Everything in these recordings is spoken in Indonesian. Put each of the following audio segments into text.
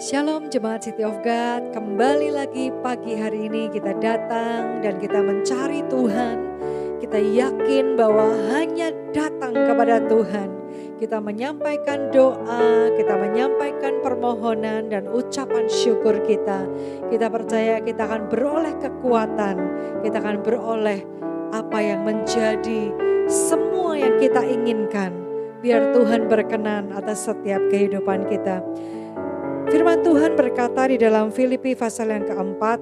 Shalom Jemaat City of God, kembali lagi pagi hari ini kita datang dan kita mencari Tuhan. Kita yakin bahwa hanya datang kepada Tuhan. Kita menyampaikan doa, kita menyampaikan permohonan dan ucapan syukur kita. Kita percaya kita akan beroleh kekuatan, kita akan beroleh apa yang menjadi semua yang kita inginkan. Biar Tuhan berkenan atas setiap kehidupan kita. Firman Tuhan berkata di dalam Filipi pasal yang keempat,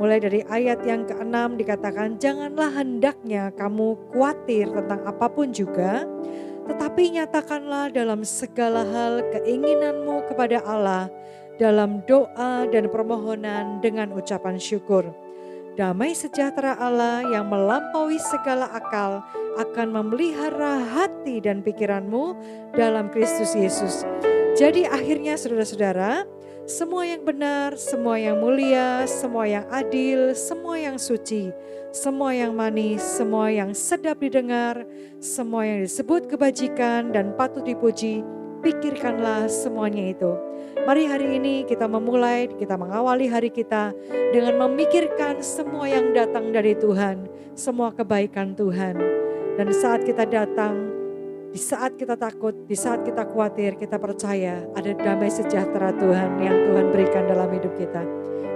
mulai dari ayat yang ke-6 dikatakan, janganlah hendaknya kamu khawatir tentang apapun juga, tetapi nyatakanlah dalam segala hal keinginanmu kepada Allah, dalam doa dan permohonan dengan ucapan syukur. Damai sejahtera Allah yang melampaui segala akal akan memelihara hati dan pikiranmu dalam Kristus Yesus. Jadi akhirnya saudara-saudara, semua yang benar, semua yang mulia, semua yang adil, semua yang suci, semua yang manis, semua yang sedap didengar, semua yang disebut kebajikan dan patut dipuji, pikirkanlah semuanya itu. Mari hari ini kita memulai, kita mengawali hari kita dengan memikirkan semua yang datang dari Tuhan, semua kebaikan Tuhan. Dan saat kita datang, di saat kita takut, di saat kita khawatir, kita percaya ada damai sejahtera Tuhan yang Tuhan berikan dalam hidup kita.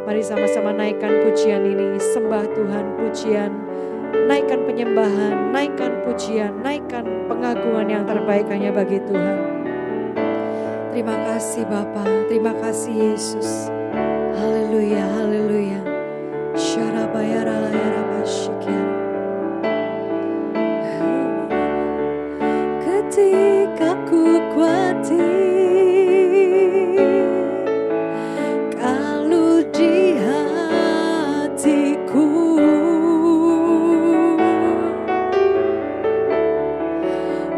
Mari sama-sama naikkan pujian ini, sembah Tuhan pujian, naikkan penyembahan, naikkan pujian, naikkan pengagungan yang terbaik hanya bagi Tuhan. Terima kasih Bapa, terima kasih Yesus. Haleluya, haleluya. Syarabayaralayarabasyikian. Ketika ku khawatir, kalau di hatiku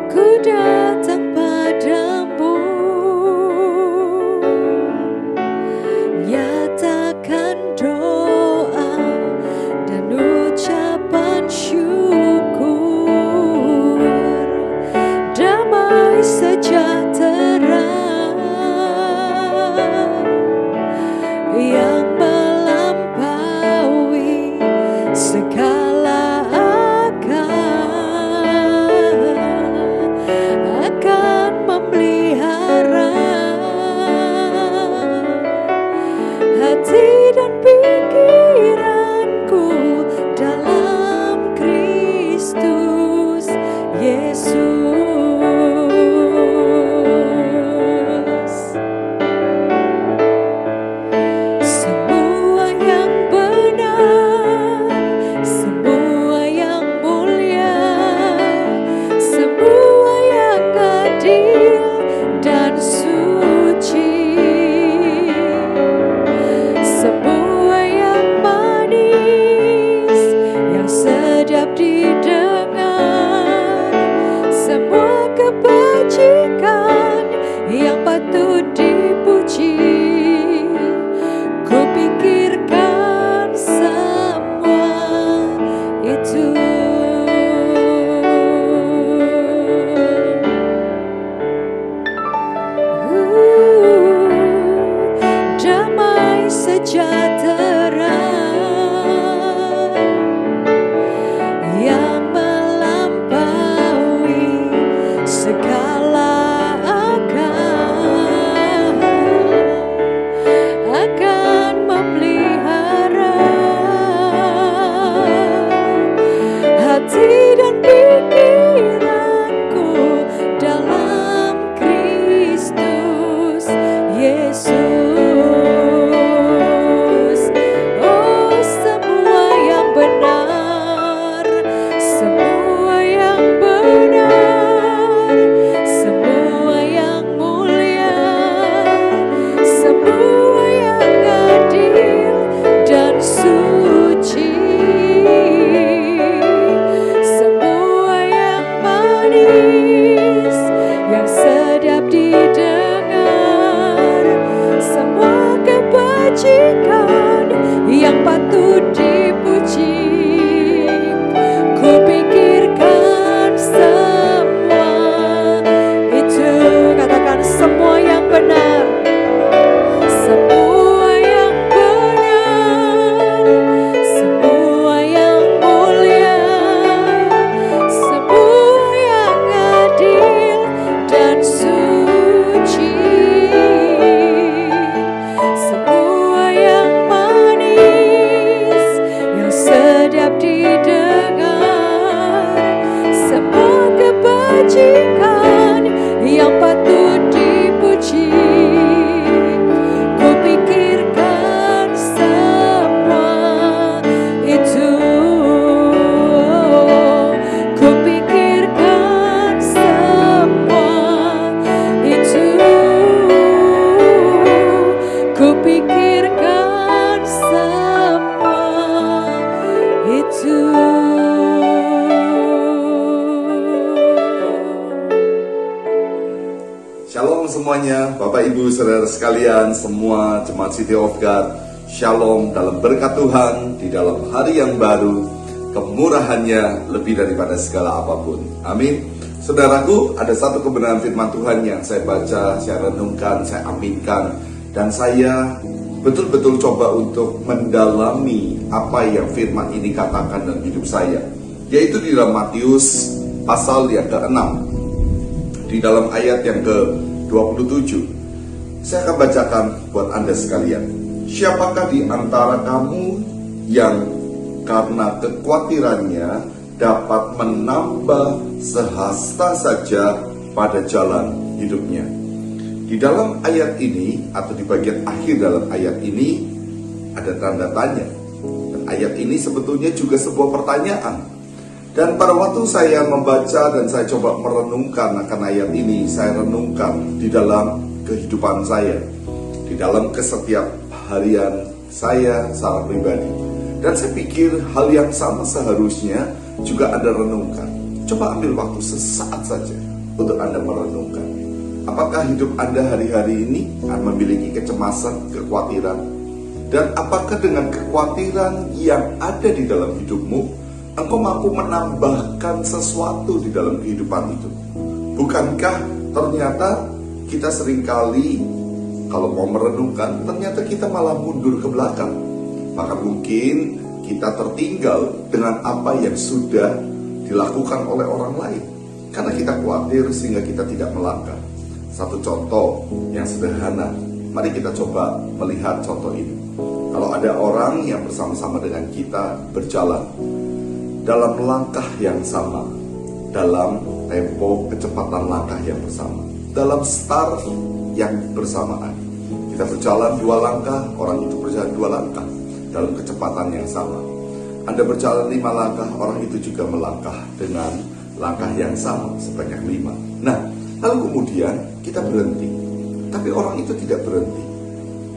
ku datang padamu, nyatakan doa dan ucapan syukur. Damai sejahtera yang melampaui segala akal akan memelihara hati dan pikiranku dalam Kristus Yesus. Segala akal Shalom semuanya, Bapak Ibu Saudara sekalian, semua jemaat City of God. Shalom dalam berkat Tuhan di dalam hari yang baru. Kemurahannya lebih daripada segala apapun. Amin. Saudaraku, ada satu kebenaran firman Tuhan yang saya baca, saya renungkan, saya aminkan, dan saya betul-betul coba untuk mendalami apa yang firman ini katakan dalam hidup saya, yaitu di dalam Matius pasal yang ke-6, di dalam ayat yang ke-27. Saya akan bacakan buat Anda sekalian. Siapakah di antara kamu yang karena kekhawatirannya dapat menambah sehasta saja pada jalan hidupnya? Di dalam ayat ini, atau di bagian akhir dalam ayat ini, ada tanda tanya. Dan ayat ini sebetulnya juga sebuah pertanyaan. Dan pada waktu saya membaca dan saya coba merenungkan akan ayat ini, saya renungkan di dalam kehidupan saya, di dalam kesetiap harian saya secara pribadi. Dan saya pikir hal yang sama seharusnya juga Anda renungkan. Coba ambil waktu sesaat saja untuk Anda merenungkan. Apakah hidup Anda hari-hari ini memiliki kecemasan, kekhawatiran? Dan apakah dengan kekhawatiran yang ada di dalam hidupmu, engkau mampu menambahkan sesuatu di dalam kehidupan itu? Bukankah ternyata kita seringkali kalau mau merenungkan, ternyata kita malah mundur ke belakang. Maka mungkin kita tertinggal dengan apa yang sudah dilakukan oleh orang lain, karena kita khawatir sehingga kita tidak melangkah. Satu contoh yang sederhana, mari kita coba melihat contoh ini. Kalau ada orang yang bersama-sama dengan kita berjalan dalam langkah yang sama, dalam tempo kecepatan langkah yang bersama, dalam start yang bersamaan. Kita berjalan 2 langkah, orang itu berjalan 2 langkah dalam kecepatan yang sama. Anda berjalan 5 langkah, orang itu juga melangkah dengan langkah yang sama sebanyak 5. Nah, lalu kemudian kita berhenti. Tapi orang itu tidak berhenti.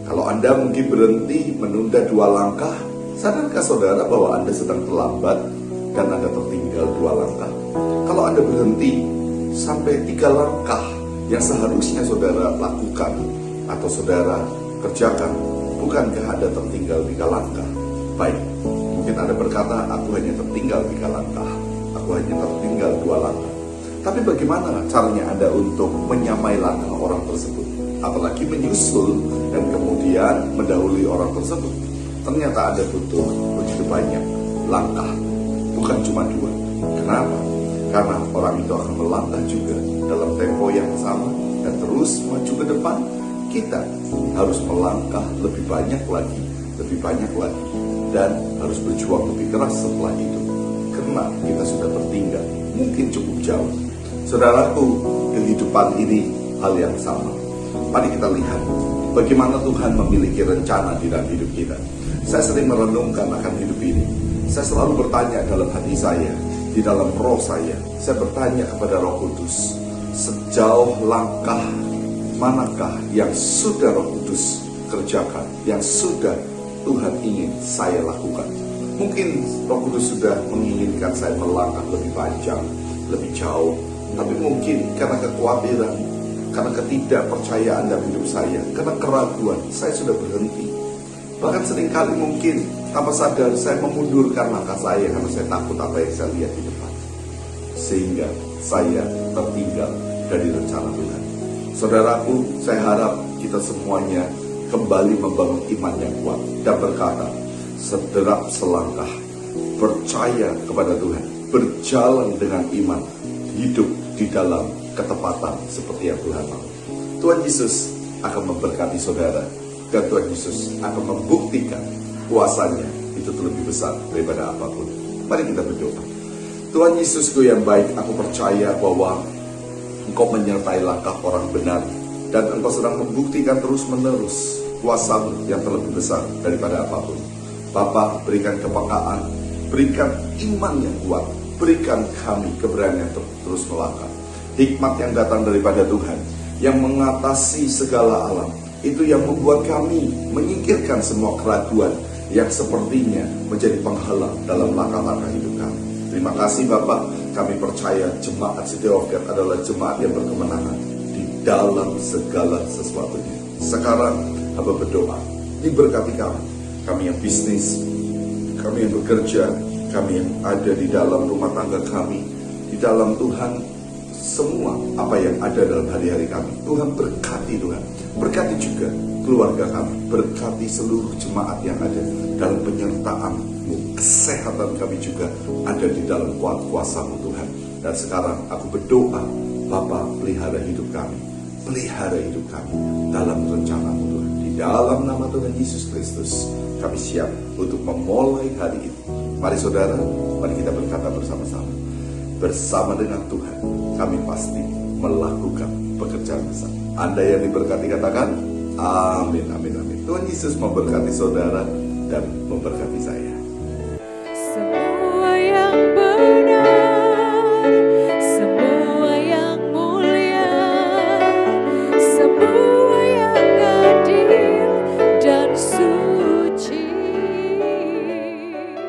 Kalau Anda mungkin berhenti menunda 2 langkah, sadarkah saudara bahwa Anda sedang terlambat dan Anda tertinggal 2 langkah? Kalau Anda berhenti sampai 3 langkah yang seharusnya saudara lakukan atau saudara kerjakan, bukankah Anda tertinggal 3 langkah? Baik, mungkin Anda berkata, aku hanya tertinggal 3 langkah, aku hanya tertinggal 2 langkah. Tapi bagaimana caranya Anda untuk menyamai langkah orang tersebut? Apalagi menyusul dan kemudian mendahului orang tersebut. Ternyata Anda butuh begitu banyak langkah, bukan cuma 2. Kenapa? Karena orang itu akan melangkah juga dalam tempo yang sama dan terus maju ke depan. Kita harus melangkah lebih banyak lagi, dan harus berjuang lebih keras setelah itu, karena kita sudah tertinggal mungkin cukup jauh. Saudaraku, kehidupan ini hal yang sama. Mari kita lihat bagaimana Tuhan memiliki rencana di dalam hidup kita. Saya sering merenungkan akan hidup ini. Saya selalu bertanya dalam hati saya, di dalam roh saya bertanya kepada Roh Kudus, sejauh langkah manakah yang sudah Roh Kudus kerjakan, yang sudah Tuhan ingin saya lakukan. Mungkin Roh Kudus sudah menginginkan saya melangkah lebih panjang, lebih jauh, tapi mungkin karena kekhawatiran, karena ketidakpercayaan dalam hidup saya, karena keraguan, saya sudah berhenti. Bahkan seringkali mungkin tanpa sadar saya memundurkan langkah saya karena saya takut apa yang saya lihat di depan, sehingga saya tertinggal dari rencana Tuhan. Saudaraku, saya harap kita semuanya kembali membangun iman yang kuat dan berkata, sederap selangkah, percaya kepada Tuhan, berjalan dengan iman, hidup di dalam ketepatan seperti yang Tuhan mau. Tuhan Yesus akan memberkati saudara, dan Tuhan Yesus akan membuktikan kuasanya itu lebih besar daripada apapun. Mari kita berdoa. Tuhan Yesusku yang baik, aku percaya bahwa Engkau menyertai langkah orang benar, dan Engkau sedang membuktikan terus-menerus kuasa-Mu yang terlebih besar daripada apapun. Bapa, berikan kepekaan, berikan iman yang kuat, berikan kami keberanian untuk terus melangkah. Hikmat yang datang daripada Tuhan, yang mengatasi segala alam, itu yang membuat kami menyingkirkan semua keraguan yang sepertinya menjadi penghalang dalam langkah-langkah hidup kami. Terima kasih Bapak, kami percaya jemaat City of God adalah jemaat yang berkemenangan di dalam segala sesuatunya. Sekarang hamba berdoa, diberkati kami yang bisnis, kami yang bekerja, kami yang ada di dalam rumah tangga kami, di dalam Tuhan, semua apa yang ada dalam hari-hari kami. Tuhan berkati Tuhan. Berkati juga keluarga kami. Berkati seluruh jemaat yang ada dalam penyertaan-Mu. Kesehatan kami juga ada di dalam kuasa-Mu Tuhan. Dan sekarang aku berdoa, Bapa, pelihara hidup kami. Pelihara hidup kami dalam rencana-Mu Tuhan. Di dalam nama Tuhan Yesus Kristus, kami siap untuk memulai hari ini. Mari saudara, mari kita berkata bersama-sama. Bersama dengan Tuhan, kami pasti melakukan pekerjaan besar. Anda yang diberkati katakan, amin, amin, amin. Tuhan Yesus memberkati saudara dan memberkati saya.